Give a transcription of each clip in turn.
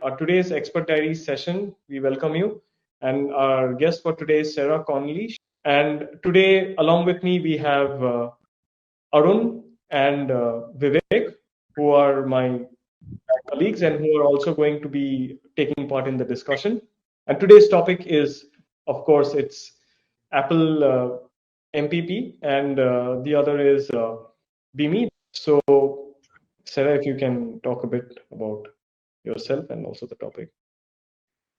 today's Expert Diaries session. We welcome you. And our guest for today is Sarah Connolly. And today, along with me, we have Arun and Vivek, who are my colleagues and who are also going to be taking part in the discussion. And today's topic is, of course, it's Apple MPP, and the other is BIMI. So, Sarah, if you can talk a bit about yourself and also the topic.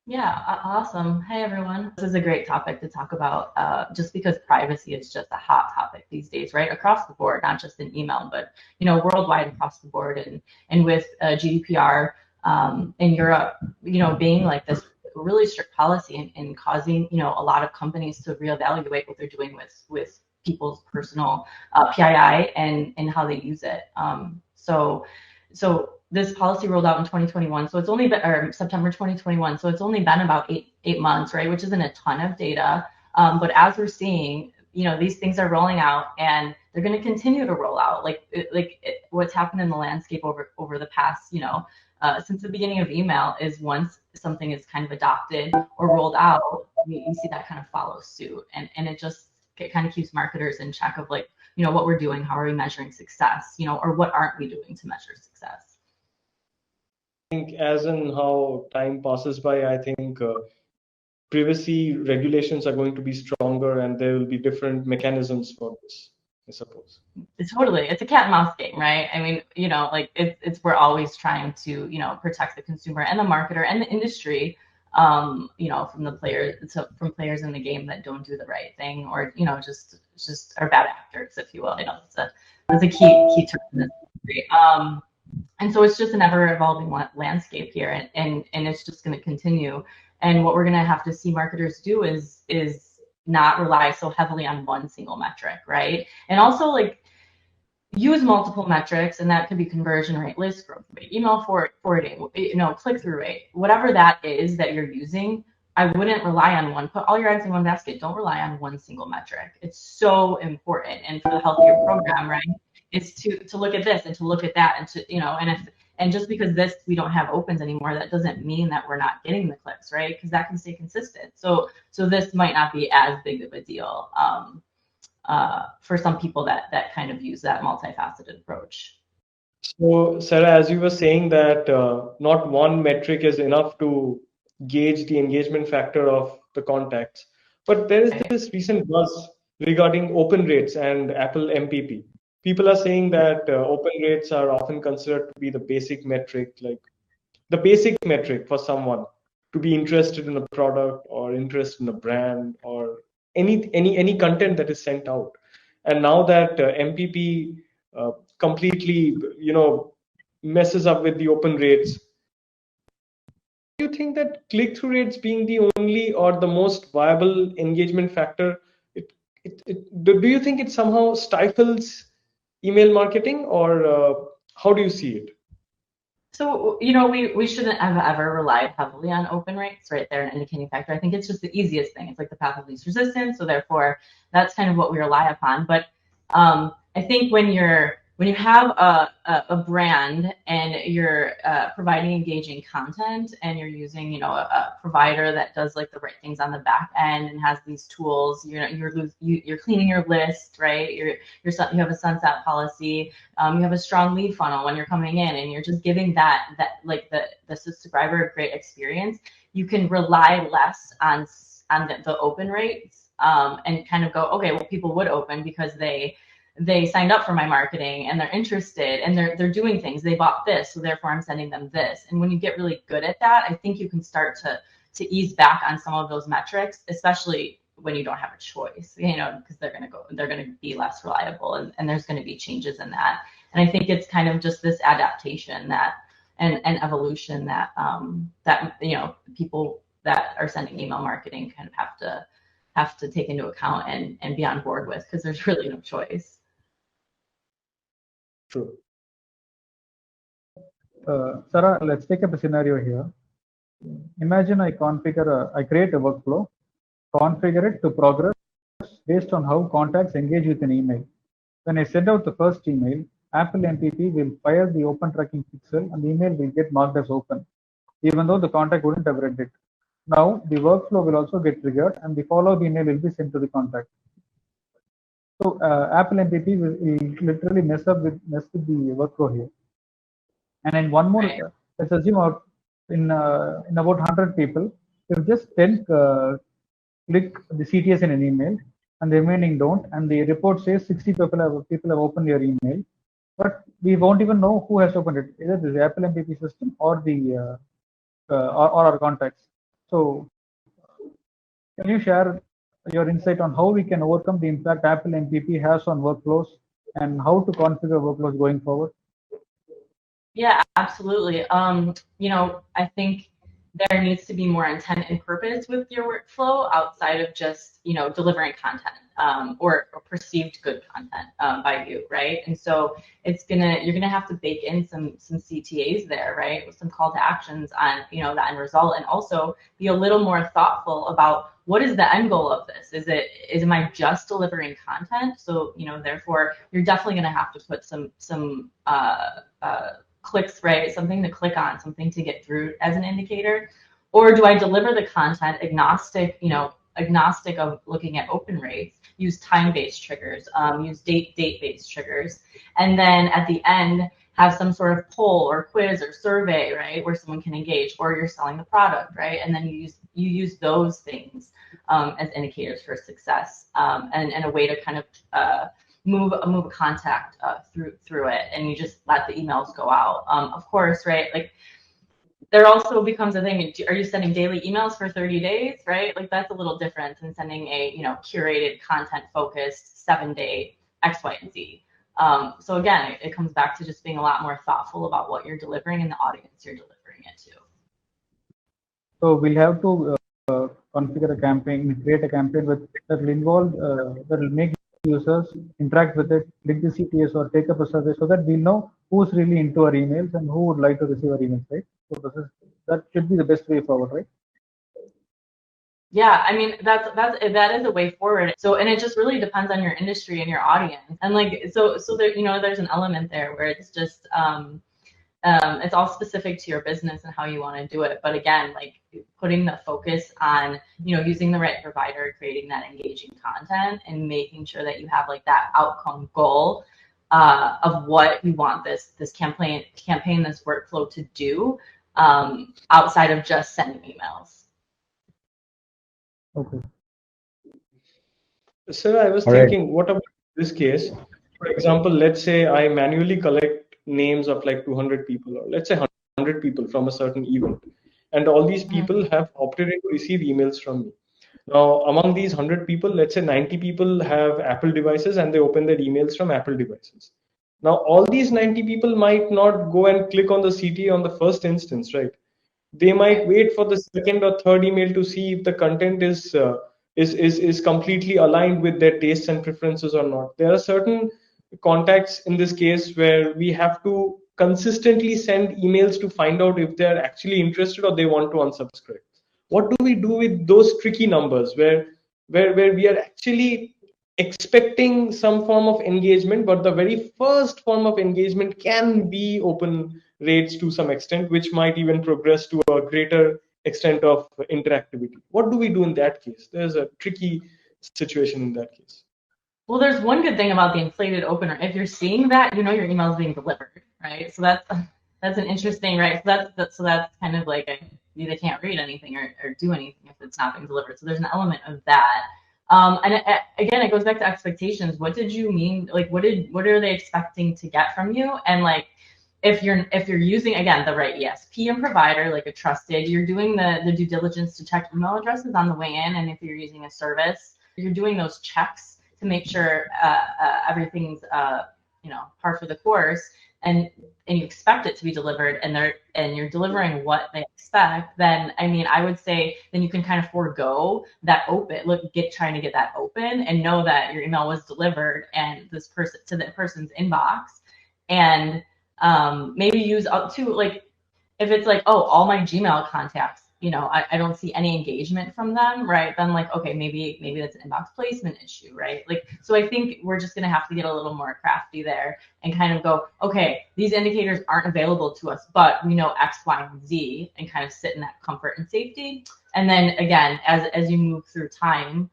Yeah, awesome. Hey, everyone. This is a great topic to talk about just because privacy is just a hot topic these days, right? Across the board, not just in email, but, worldwide across the board. And with GDPR in Europe, being like this really strict policy and causing, a lot of companies to reevaluate what they're doing with people's personal PII and how they use it. So this policy rolled out in 2021, so it's only been, or September 2021, so it's only been about eight months, right? Which isn't a ton of data, but as we're seeing, these things are rolling out, and they're going to continue to roll out. What's happened in the landscape over the past, since the beginning of email is once something is kind of adopted or rolled out, you see that kind of follow suit, and it kind of keeps marketers in check of what we're doing, how are we measuring success, or what aren't we doing to measure success. I think as in how time passes by, I think privacy regulations are going to be stronger and there will be different mechanisms for this, I suppose. It's a cat and mouse game, right? I mean, we're always trying to, protect the consumer and the marketer and the industry, from players in the game that don't do the right thing or, just are bad actors, if you will. That's a key term in this industry. And so it's just an ever-evolving landscape here, and it's just going to continue. And what we're going to have to see marketers do is not rely so heavily on one single metric, right? And also use multiple metrics, and that could be conversion rate, list growth rate, email forwarding, click-through rate, whatever that is that you're using. I wouldn't rely on one. Put all your eggs in one basket. Don't rely on one single metric. It's so important, and for the healthier program, right? Is to look at this and to look at that and to and just because we don't have opens anymore, that doesn't mean that we're not getting the clicks, right? Because that can stay consistent. So this might not be as big of a deal for some people that kind of use that multifaceted approach. So Sarah, as you were saying that not one metric is enough to gauge the engagement factor of the contacts, but there is this recent buzz regarding open rates and Apple MPP. People are saying that open rates are often considered to be the basic metric, like the basic metric for someone to be interested in a product or interested in a brand or any content that is sent out. And now that MPP completely, messes up with the open rates, do you think that click-through rates being the only or the most viable engagement factor, do you think it somehow stifles email marketing, or how do you see it? So, we shouldn't have ever relied heavily on open rates, right? They're an indicating factor. I think it's just the easiest thing. It's like the path of least resistance. So therefore, that's kind of what we rely upon. But I think when you have a brand and you're providing engaging content and you're using, a provider that does the right things on the back end and has these tools, you're cleaning your list, right? You have a sunset policy. You have a strong lead funnel when you're coming in, and you're just giving that the subscriber a great experience. You can rely less on the open rates and kind of go, okay, well, people would open because they signed up for my marketing and they're interested and they're doing things. They bought this, so therefore I'm sending them this. And when you get really good at that, I think you can start to ease back on some of those metrics, especially when you don't have a choice, because they're going to be less reliable, and there's going to be changes in that. And I think it's kind of just this adaptation and evolution that people that are sending email marketing kind of have to take into account and be on board with, because there's really no choice. True. Sarah, let's take up a scenario here. Imagine I create a workflow, configure it to progress based on how contacts engage with an email. When I send out the first email, Apple MPP will fire the open tracking pixel and the email will get marked as open. even though the contact wouldn't have read it. Now the workflow will also get triggered, and the follow-up email will be sent to the contact. So Apple MPP will literally mess with the workflow here. And then one more, Right. let's assume in about 100 people, if just 10 click the CTS in an email and the remaining don't, and the report says 60 people have opened your email, but we won't even know who has opened it, either the Apple MPP system or the or our contacts. So can you share your insight on how we can overcome the impact Apple MPP has on workflows and how to configure workflows going forward? Yeah, absolutely. I think there needs to be more intent and purpose with your workflow outside of just, delivering content or perceived good content by you, right? And so you're gonna have to bake in some CTAs there, right, with some call to actions on, the end result, and also be a little more thoughtful about what is the end goal of this? Am I just delivering content? So, therefore, you're definitely gonna have to put some clicks, right? Something to click on, something to get through as an indicator. Or do I deliver the content agnostic of looking at open rates, use time-based triggers, use date-based triggers, and then at the end have some sort of poll or quiz or survey, right, where someone can engage, or you're selling the product, right? And then you use those things as indicators for success, and a way to kind of move a contact through it, and you just let the emails go out. Of course, right? Like, there also becomes a thing. Are you sending daily emails for 30 days, right? Like, that's a little different than sending a curated, content-focused 7-day X, Y, and Z. So again, it comes back to just being a lot more thoughtful about what you're delivering and the audience you're delivering it to. So we'll have to configure a campaign, create a campaign that will involve, that will make users interact with it, click the CTS or take up a survey, so that we know who's really into our emails and who would like to receive our emails, right? So that should be the best way forward, right? Yeah, I mean, that is a way forward. So, and it just really depends on your industry and your audience. And like, so there, there's an element there where it's just, it's all specific to your business and how you want to do it. But again, like, putting the focus on, using the right provider, creating that engaging content, and making sure that you have like that outcome goal of what you want this campaign, this workflow to do, outside of just sending emails. Okay. Sir, I was thinking, what about this case? For example, let's say I manually collect names of like 200 people, or let's say 100 people from a certain event, and all these people have opted in to receive emails from me. Now, among these 100 people, let's say 90 people have Apple devices and they open their emails from Apple devices. Now, all these 90 people might not go and click on the CTA on the first instance, right? They might wait for the second or third email to see if the content is completely aligned with their tastes and preferences or not. There are certain contacts in this case where we have to consistently send emails to find out if they're actually interested or they want to unsubscribe. What do we do with those tricky numbers where we are actually expecting some form of engagement, but the very first form of engagement can be open rates to some extent, which might even progress to a greater extent of interactivity? What do we do in that case? There's a tricky situation in that case. Well, there's one good thing about the inflated opener. If you're seeing that, your email is being delivered, right? So that's an interesting, right? So that's kind of like they can't read anything or do anything if it's not being delivered. So there's an element of that. And again, it goes back to expectations. What did you mean? Like, what are they expecting to get from you? And like, if you're using, again, the right ESP and provider, like a trusted, you're doing the due diligence to check email addresses on the way in. And if you're using a service, you're doing those checks to make sure everything's par for the course, and you expect it to be delivered, and you're delivering what they expect, then I mean, I would say then you can kind of forego that trying to get that open, and know that your email was delivered and this person to the person's inbox, and maybe use up to, like, if it's like, oh, all my Gmail contacts I don't see any engagement from them, right? Then like, okay, maybe that's an inbox placement issue, right? Like, so I think we're just going to have to get a little more crafty there and kind of go, okay, these indicators aren't available to us, but we know X, Y, and Z, and kind of sit in that comfort and safety. And then again, as you move through time,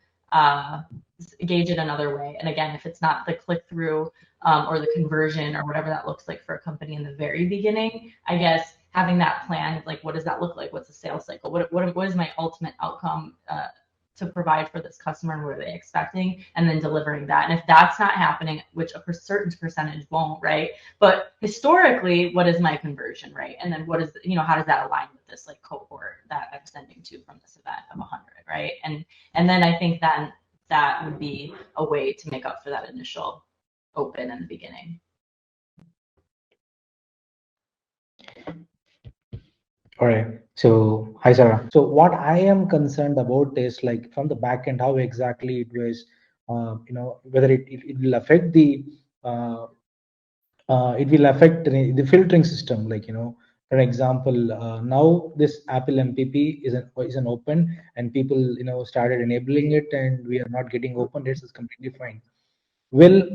gauge it another way. And again, if it's not the click through or the conversion or whatever that looks like for a company in the very beginning, I guess having that plan, like what does that look like? What's the sales cycle? What is my ultimate outcome to provide for this customer, and what are they expecting? And then delivering that. And if that's not happening, which a certain percentage won't, right? But historically, what is my conversion, right? And then what is, how does that align with this like cohort that I'm sending to from this event of 100, right? And then I think then that would be a way to make up for that initial open in the beginning. All right. So, hi, Sarah. So, what I am concerned about is like from the back end, how exactly it was, whether it will affect the the filtering system. Like, for example, now this Apple MPP isn't open, and people started enabling it, and we are not getting open. This is completely fine. Will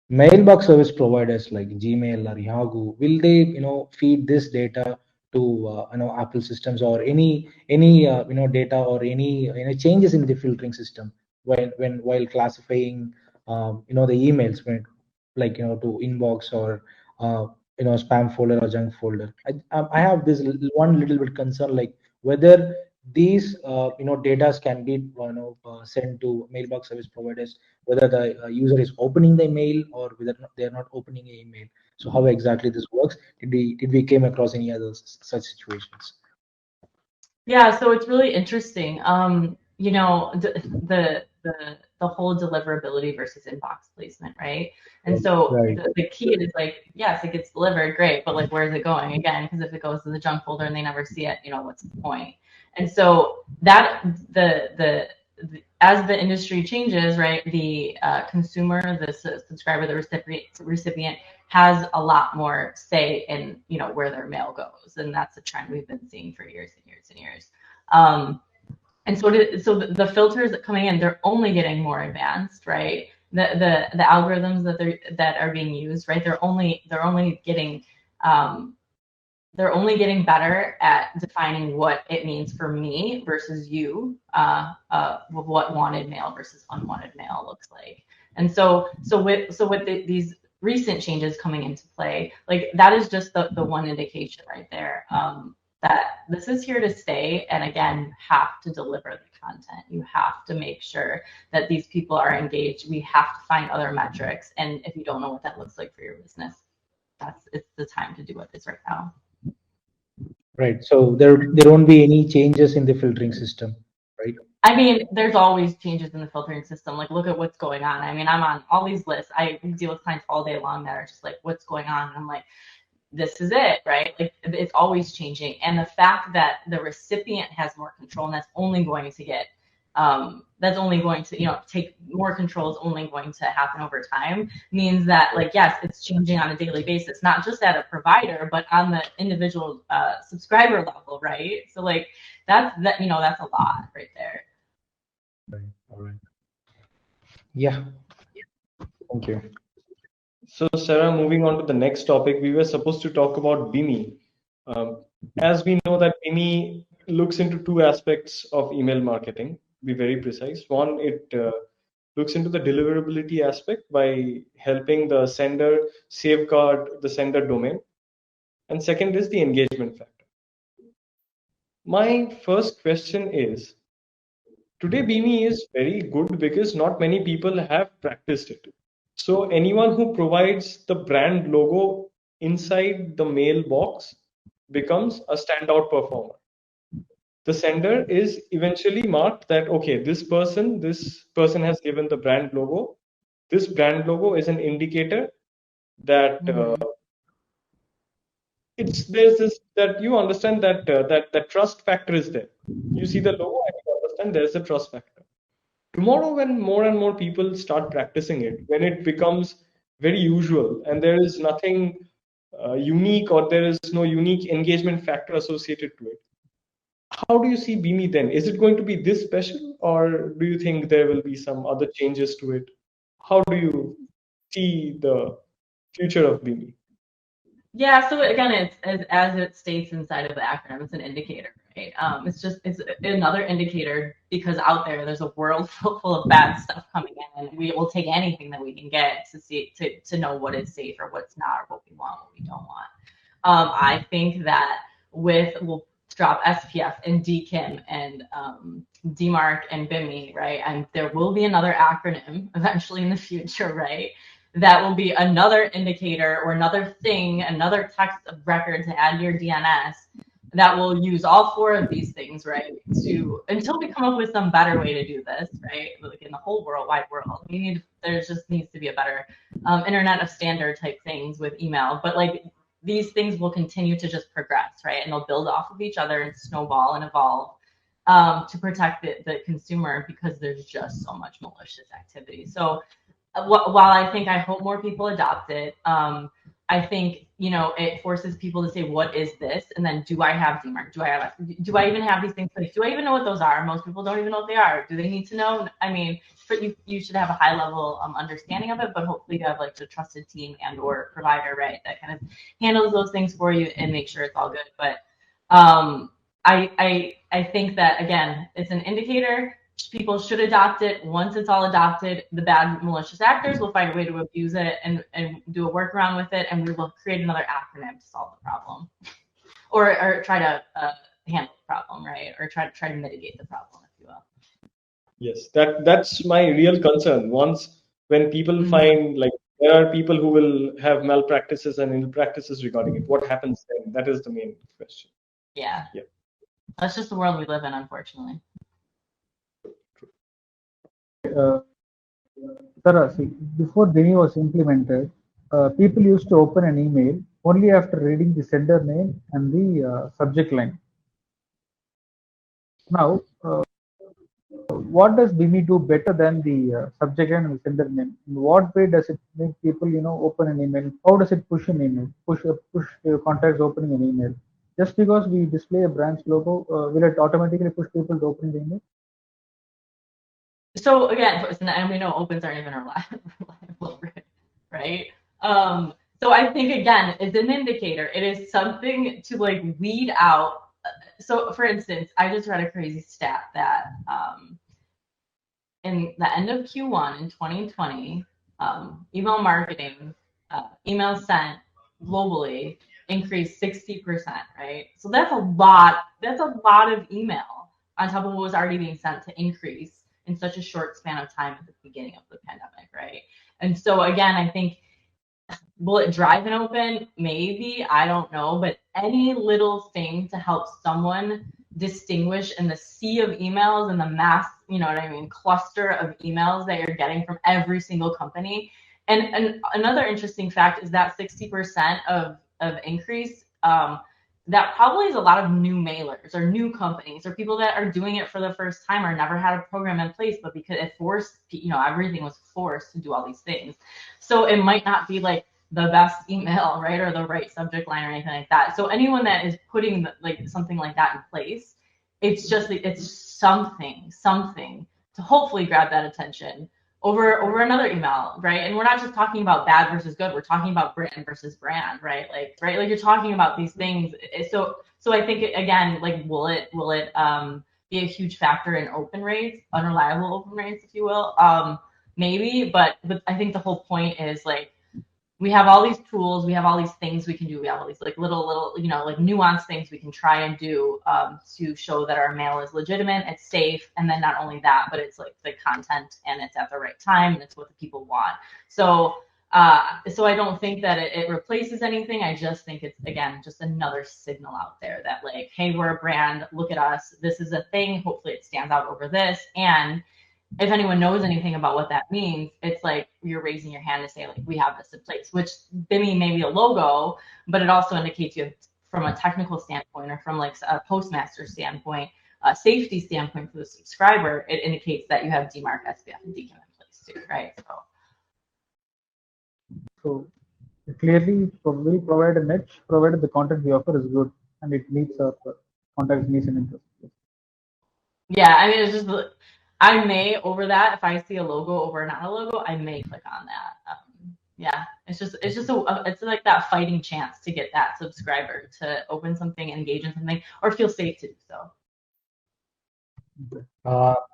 mailbox service providers like Gmail or Yahoo, will they feed this data to Apple systems, or any data or any changes in the filtering system while classifying the emails, when like to inbox or spam folder or junk folder? I have this one little bit concern, like whether these data can be sent to mailbox service providers, whether the user is opening the email or whether they are not opening an email. So how exactly this works? Did we came across any other such situations? Yeah, so it's really interesting. The whole deliverability versus inbox placement, right? And so Right. the key is like, yes, it gets delivered, great, but like, where's it going again? Because if it goes to the junk folder and they never see it, what's the point? And so that as the industry changes, right, the consumer, the subscriber, the recipient has a lot more say in where their mail goes, and that's a trend we've been seeing for years and years and years. And so the filters that coming in, they're only getting more advanced, right? The algorithms that are being used, right? They're only getting better at defining what it means for me versus you, what wanted mail versus unwanted mail looks like. And so with these recent changes coming into play, like that is just the one indication right there, that this is here to stay. And again, you have to deliver the content. You have to make sure that these people are engaged. We have to find other metrics. And if you don't know what that looks like for your business, it's the time to do it is right now. Right. So there won't be any changes in the filtering system, right? I mean, there's always changes in the filtering system. Like, look at what's going on. I mean, I'm on all these lists. I deal with clients all day long that are just like, what's going on? And I'm like, this is it, right? Like, it's always changing. And the fact that the recipient has more control, and that's only going to take more control, is only going to happen over time, means that, like, yes, it's changing on a daily basis, not just at a provider, but on the individual subscriber level, right? So like that's a lot right there. Right. All right. Yeah. Thank you. So, Sarah, moving on to the next topic, we were supposed to talk about BIMI. As we know that BIMI looks into two aspects of email marketing, to be very precise. One, it looks into the deliverability aspect by helping the sender safeguard the sender domain. And second is the engagement factor. My first question is, today BIMI is very good because not many people have practiced it. So anyone who provides the brand logo inside the mailbox becomes a standout performer. The sender is eventually marked that, okay, this person has given the brand logo. This brand logo is an indicator that there's this, that you understand that that trust factor is there. You see the logo and you understand there's a trust factor. Tomorrow, when more and more people start practicing it, when it becomes very usual and there is nothing unique, or there is no unique engagement factor associated to it, how do you see BIMI then? Is it going to be this special, or do you think there will be some other changes to it? How do you see the future of BIMI? Yeah, so again, it's as it states inside of the acronym, it's an indicator, right? It's another indicator because out there's a world full of bad stuff coming in, and we will take anything that we can get to see to know what is safe or what's not, or what we want, what we don't want. I think that we'll drop SPF and DKIM and DMARC and BIMI, right? And there will be another acronym eventually in the future, right? That will be another indicator or another thing, another text of record to add to your DNS that will use all four of these things, right? Until we come up with some better way to do this, right? Like in the whole wide world, there just needs to be a better Internet of Standard type things with email. But like these things will continue to just progress, right? And they'll build off of each other and snowball and evolve to protect the consumer because there's just so much malicious activity. So while I hope more people adopt it, I think it forces people to say, what is this? And then, do I have DMARC? Do I even have these things placed? Do I even know what those are? Most people don't even know what they are. Do they need to know? I mean, you should have a high level understanding of it, but hopefully you have like the trusted team and or provider, right, that kind of handles those things for you and make sure it's all good. But I think that again, it's an indicator. People should adopt it. Once it's all adopted, the bad malicious actors will find a way to abuse it and do a workaround with it, and we will create another acronym to solve the problem, or try to handle the problem, right? Or try to mitigate the problem, if you will. Yes, that's my real concern. When people find like there are people who will have malpractices and ill practices regarding it, what happens then? That is the main question. Yeah. That's just the world we live in, unfortunately. Tara, see, before BIMI was implemented, people used to open an email only after reading the sender name and the subject line. Now, what does BIMI do better than the subject line and the sender name? In what way does it make people, open an email? How does it push an email? Push contacts opening an email? Just because we display a brand's logo, will it automatically push people to open the email? So again, and we know opens aren't even reliable, right? So I think again, it's an indicator. It is something to like weed out. So for instance, I just read a crazy stat that in the end of Q1 in 2020, email marketing, email sent globally increased 60%, right? So that's a lot of email on top of what was already being sent to increase in such a short span of time at the beginning of the pandemic, right? And so again, I think, will it drive an open? Maybe, I don't know, but any little thing to help someone distinguish in the sea of emails and the mass, cluster of emails that you're getting from every single company. And another interesting fact is that 60% of increase, that probably is a lot of new mailers or new companies or people that are doing it for the first time or never had a program in place, but because it forced, everything was forced to do all these things. So it might not be like the best email, right, or the right subject line or anything like that. So anyone that is putting like something like that in place, it's something to hopefully grab that attention over another email, right? And we're not just talking about bad versus good. We're talking about brand versus brand, right? Like you're talking about these things. So I think again, like, will it be a huge factor in open rates, unreliable open rates, if you will? Maybe, but I think the whole point is like, we have all these tools, we have all these things we can do, we have all these like little like nuanced things we can try and do to show that our mail is legitimate, it's safe, and then not only that, but it's like the content and it's at the right time and it's what the people want. So I don't think that it replaces anything. I just think it's, again, just another signal out there that like, hey, we're a brand, look at us, this is a thing, hopefully it stands out over this. And if anyone knows anything about what that means, it's like you're raising your hand to say, like, we have this in place, which BIMI may be a logo, but it also indicates you have, from a technical standpoint or from like a postmaster standpoint, a safety standpoint for the subscriber, it indicates that you have DMARC, SPF, and DKIM in place too, right? So clearly, we provide a niche, provided the content we offer is good and it meets our contacts me and interest. Yeah, I mean, it's just I may over that if I see a logo over not a logo, I may click on that. Yeah, it's just it's like that fighting chance to get that subscriber to open something, engage in something, or feel safe to do so.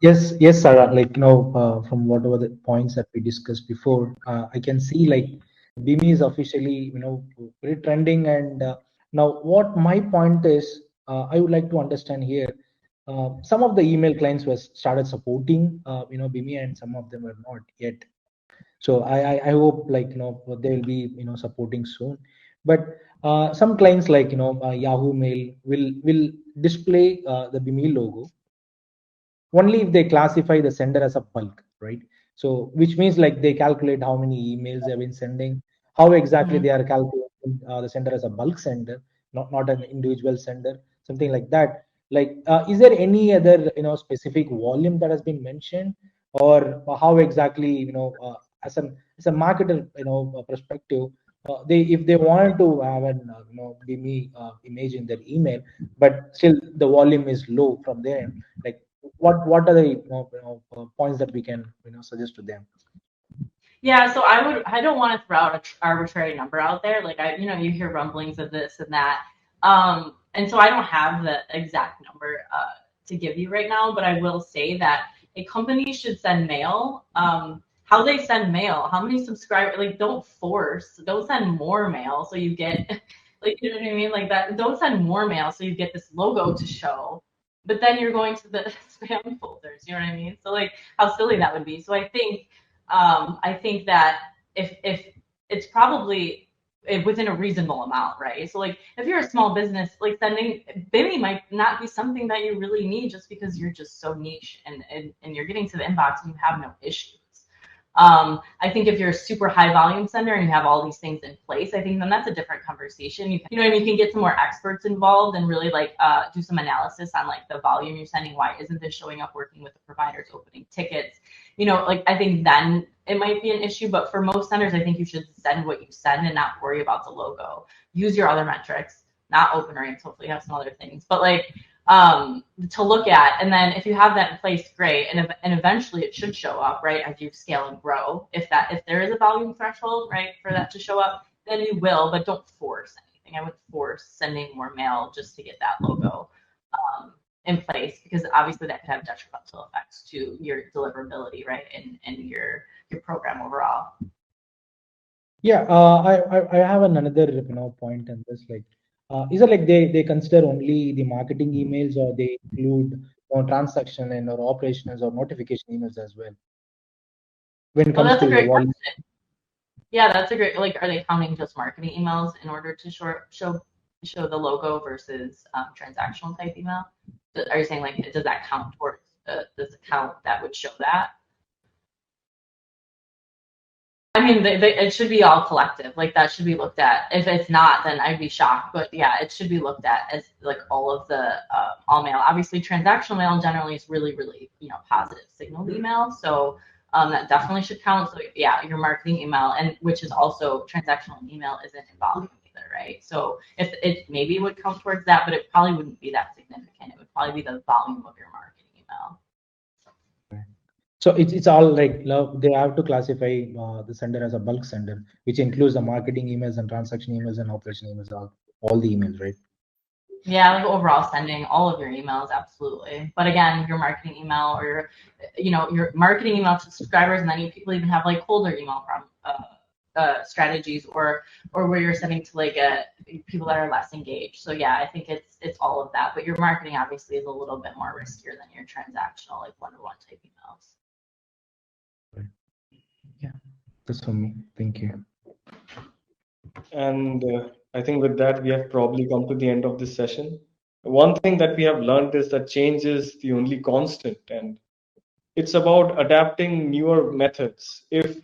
Yes, Sarah. Like from whatever the points that we discussed before, I can see like BIMI is officially very trending. And now, what my point is, I would like to understand here. Some of the email clients was started supporting BIMI, and some of them are not yet. So I hope like they will be supporting soon. But some clients like Yahoo Mail will display the BIMI logo only if they classify the sender as a bulk, right? So which means like they calculate how many emails they've been sending, how exactly they are calculating the sender as a bulk sender, not an individual sender, something like that. Like, is there any other specific volume that has been mentioned, or how exactly as a marketer perspective, they if they wanted to have an BIMI image in their email, but still the volume is low from there, like what are the points that we can suggest to them? Yeah, so I don't want to throw out an arbitrary number out there. Like you hear rumblings of this and that. And so I don't have the exact number to give you right now, but I will say that a company should send mail. How they send mail, how many subscribers, like don't send more mail so you get like you know what I mean? Like that, don't send more mail so you get this logo to show. But then you're going to the spam folders, you know what I mean? So like how silly that would be. So I think that if it's probably within a reasonable amount, right? So like if you're a small business, like sending BIMI might not be something that you really need just because you're just so niche and you're getting to the inbox and you have no issues. I think if you're a super high volume sender and you have all these things in place, I think then that's a different conversation. You know what I mean? You can get some more experts involved and really like do some analysis on like the volume you're sending. Why isn't this showing up? Working with the providers, opening tickets. Like I think then it might be an issue. But for most senders, I think you should send what you send and not worry about the logo. Use your other metrics, not open rates. Hopefully, you have some other things. But like to look at, and then if you have that in place, great, and eventually it should show up, right, as you scale and grow. If there is a volume threshold, right, for that to show up, then you will, but don't force anything. I would force sending more mail just to get that logo in place, because obviously that could have detrimental effects to your deliverability, right, and your program overall. Yeah, I have another point on this. Like, is it like they consider only the marketing emails, or they include transaction and or operations or notification emails as well when it Well, comes that's a to the great volume? question. Yeah, that's a great. Like, are they counting just marketing emails in order to show the logo versus transactional type email? Are you saying like does that count towards this account that would show that? I mean, it should be all collective. Like that should be looked at. If it's not, then I'd be shocked. But yeah, it should be looked at as like all of the all mail. Obviously, transactional mail generally is really, really positive signal email. So that definitely should count. So yeah, your marketing email, and which is also transactional email isn't in volume either, right? So if it maybe would count towards that, but it probably wouldn't be that significant. It would probably be the volume of your marketing email. So it's all like they have to classify the sender as a bulk sender, which includes the marketing emails and transaction emails and operation emails, all the emails, right? Yeah, like overall sending all of your emails, absolutely. But again, your marketing email or your marketing email to subscribers, and then people even have like colder email from strategies or where you're sending to like people that are less engaged. So yeah, I think it's all of that. But your marketing obviously is a little bit more riskier than your transactional, like one-to-one type emails. Yeah, that's for me. Thank you. And I think with that, we have probably come to the end of this session. One thing that we have learned is that change is the only constant, and it's about adapting newer methods. If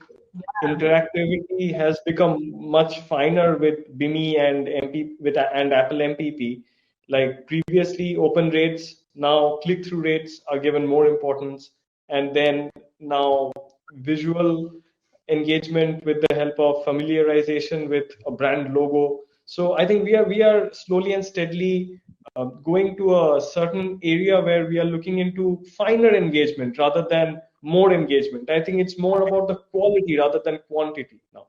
interactivity has become much finer with BIMI and and Apple MPP, like previously open rates, now click-through rates are given more importance, and then now visual engagement with the help of familiarization with a brand logo. So I think we are slowly and steadily going to a certain area where we are looking into finer engagement rather than more engagement. I think it's more about the quality rather than quantity now.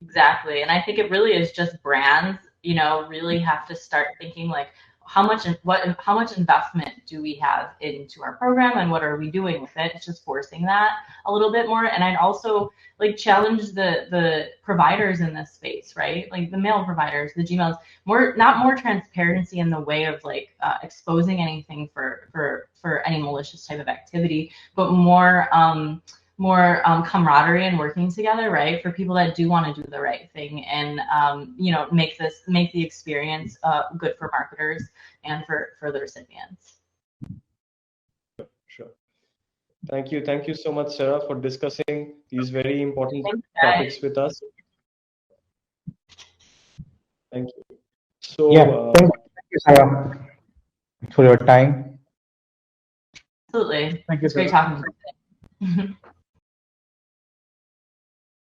Exactly. And I think it really is just brands, really have to start thinking like how much investment do we have into our program and what are we doing with it? It's just forcing that a little bit more. And I'd also like challenge the providers in this space, right? Like the mail providers, the Gmails, not more transparency in the way of like exposing anything for any malicious type of activity, but more camaraderie and working together, right? For people that do want to do the right thing and make the experience good for marketers and for the recipients. Sure. Thank you so much, Sarah, for discussing these very important Thanks, topics with us. Thank you. So yeah, thank you, Sarah, for your time. Absolutely. Thank you, It's great Sarah. talking to you.